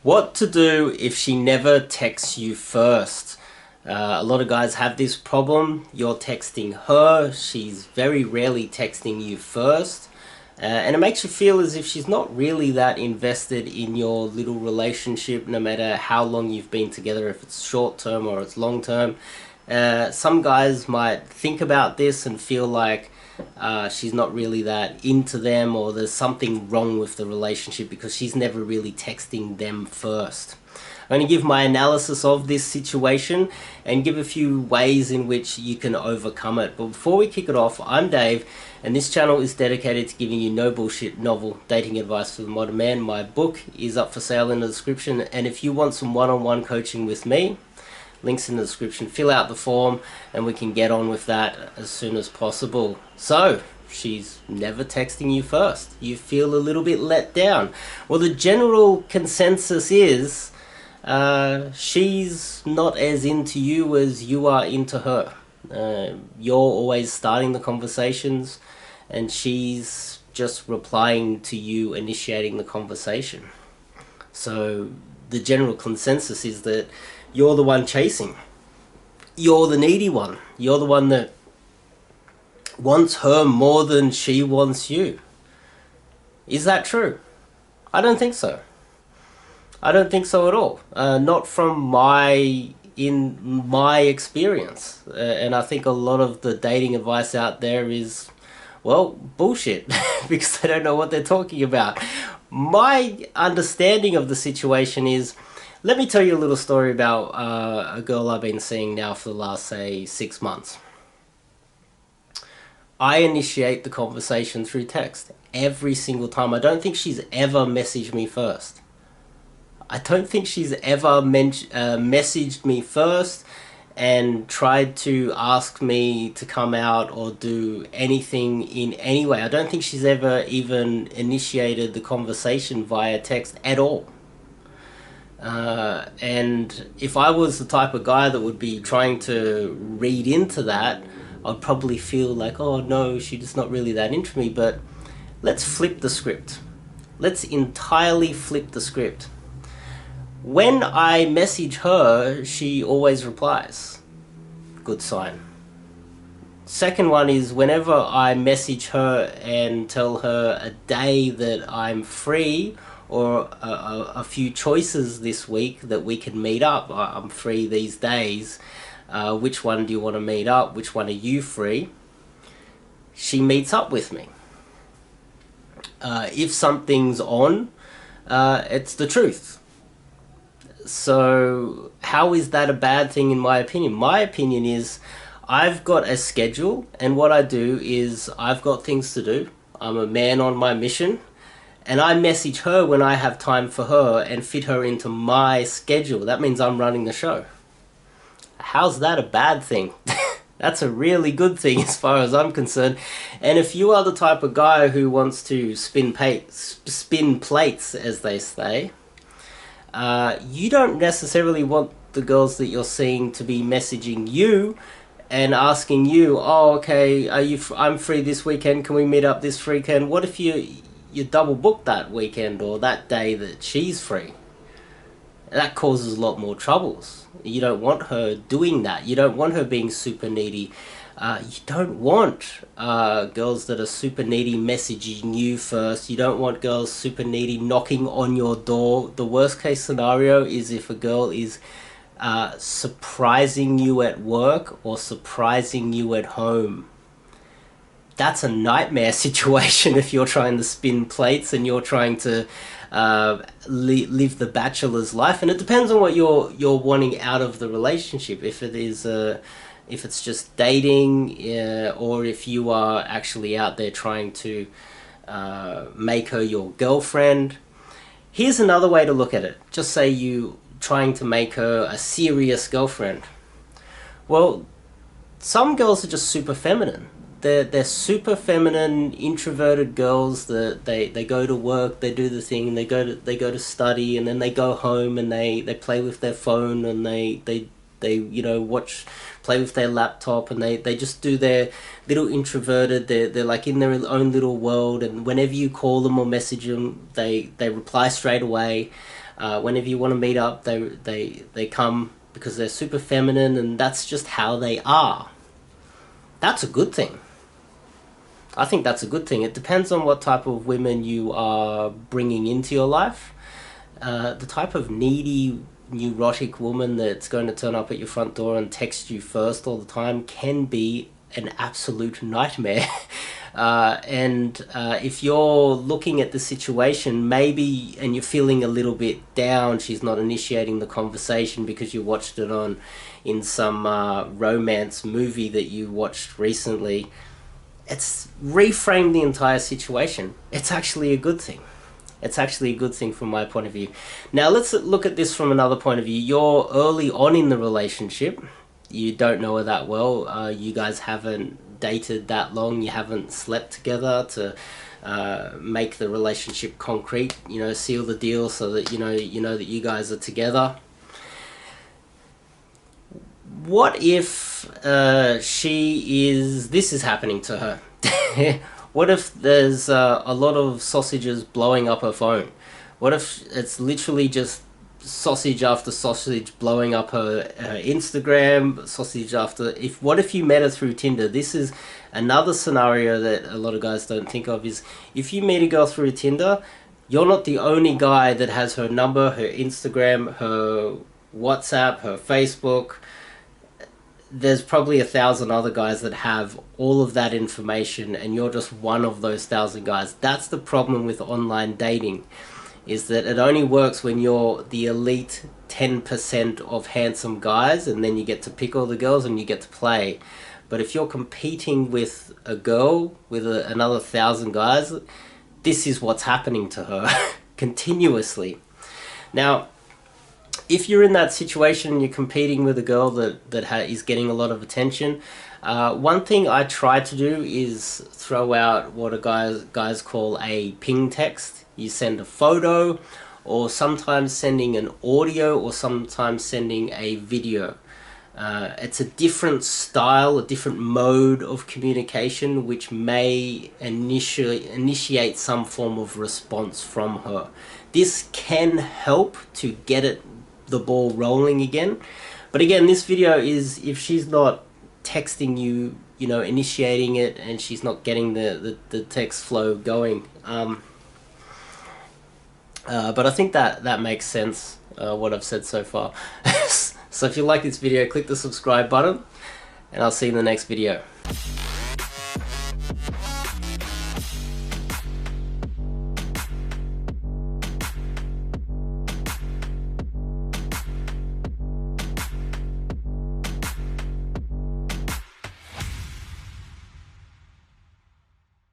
What to do if she never texts you first? A lot of guys have this problem. You're texting her, she's very rarely texting you first. And it makes you feel as if she's not really that invested in your little relationship, no matter how long you've been together, if it's short term or it's long term. Some guys might think about this and feel like she's not really that into them, or there's something wrong with the relationship because she's never really texting them first. I'm going to give my analysis of this situation and give a few ways in which you can overcome it. But before we kick it off, I'm Dave, and this channel is dedicated to giving you no bullshit novel dating advice for the modern man. My book is up for sale in the description, and if you want some one-on-one coaching with me, links in the description. Fill out the form and we can get on with that as soon as possible. So, she's never texting you first. You feel a little bit let down. Well, the general consensus is she's not as into you as you are into her. You're always starting the conversations and she's just replying to you, initiating the conversation. So the general consensus is that you're the one chasing. You're the needy one. You're the one that wants her more than she wants you. Is that true? I don't think so. I don't think so at all. Not from my experience. And I think a lot of the dating advice out there is, well, bullshit, because they don't know what they're talking about. My understanding of the situation is, let me tell you a little story about a girl I've been seeing now for the last, say, 6 months. I initiate the conversation through text every single time. I don't think she's ever messaged me first. I don't think she's ever messaged me first and tried to ask me to come out or do anything in any way. I don't think she's ever even initiated the conversation via text at all. And if I was the type of guy that would be trying to read into that, I'd probably feel like, oh no, she's just not really that into me. But let's flip the script. Let's entirely flip the script. When I message her, she always replies. Good sign. Second one is, whenever I message her and tell her a day that I'm free, or a few choices this week that we can meet up, I'm free these days, which one do you want to meet up, which one are you free, she meets up with me. If something's on, it's the truth. So how is that a bad thing in my opinion? My opinion is, I've got a schedule, and what I do is, I've got things to do. I'm a man on my mission. And I message her when I have time for her and fit her into my schedule. That means I'm running the show. How's that a bad thing? That's a really good thing as far as I'm concerned. And if you are the type of guy who wants to spin plates, as they say, you don't necessarily want the girls that you're seeing to be messaging you and asking you, oh, okay, I'm free this weekend, can we meet up this weekend? What if you double book that weekend or that day that she's free? That causes a lot more troubles. You don't want her doing that. You don't want her being super needy. You don't want girls that are super needy messaging you first. You don't want girls super needy knocking on your door. The worst case scenario is if a girl is surprising you at work or surprising you at home. That's a nightmare situation if you're trying to spin plates and you're trying to live the bachelor's life. And it depends on what you're wanting out of the relationship. If it is if it's just dating, or if you are actually out there trying to make her your girlfriend. Here's another way to look at it. Just say you trying to make her a serious girlfriend. Well, some girls are just super feminine. They're super feminine, introverted girls that they go to work, they do the thing, they go to study, and then they go home and they play with their phone, and they you know, play with their laptop, and they just do their little introverted, they're like in their own little world, and whenever you call them or message them, they reply straight away. Whenever you want to meet up, they come because they're super feminine, and that's just how they are. That's a good thing. I think that's a good thing. It depends on what type of women you are bringing into your life. The type of needy, neurotic woman that's going to turn up at your front door and text you first all the time can be an absolute nightmare. If you're looking at the situation, maybe, and you're feeling a little bit down, she's not initiating the conversation because you watched it in some romance movie that you watched recently. It's reframed the entire situation. It's actually a good thing. It's actually a good thing from my point of view. Now let's look at this from another point of view. You're early on in the relationship. You don't know her that well. You guys haven't dated that long. You haven't slept together to make the relationship concrete. You know, seal the deal so that you know that you guys are together. What if this is happening to her? What if there's a lot of sausages blowing up her phone? What if it's literally just sausage after sausage blowing up her Instagram, sausage after... What if you met her through Tinder? This is another scenario that a lot of guys don't think of, is if you meet a girl through Tinder, you're not the only guy that has her number, her Instagram, her WhatsApp, her Facebook. There's probably 1,000 other guys that have all of that information, and you're just one of those 1,000 guys. That's the problem with online dating, is that it only works when you're the elite 10% of handsome guys, and then you get to pick all the girls and you get to play. But if you're competing with a girl with another 1,000 guys, this is what's happening to her continuously. Now, if you're in that situation and you're competing with a girl that is getting a lot of attention, one thing I try to do is throw out what guys call a ping text. You send a photo, or sometimes sending an audio, or sometimes sending a video. It's a different style, a different mode of communication, which may initiate some form of response from her. This can help to get the ball rolling again. But again, this video is if she's not texting you, initiating it, and she's not getting the text flow going. But I think that makes sense, what I've said so far. So if you like this video, click the subscribe button, and I'll see you in the next video.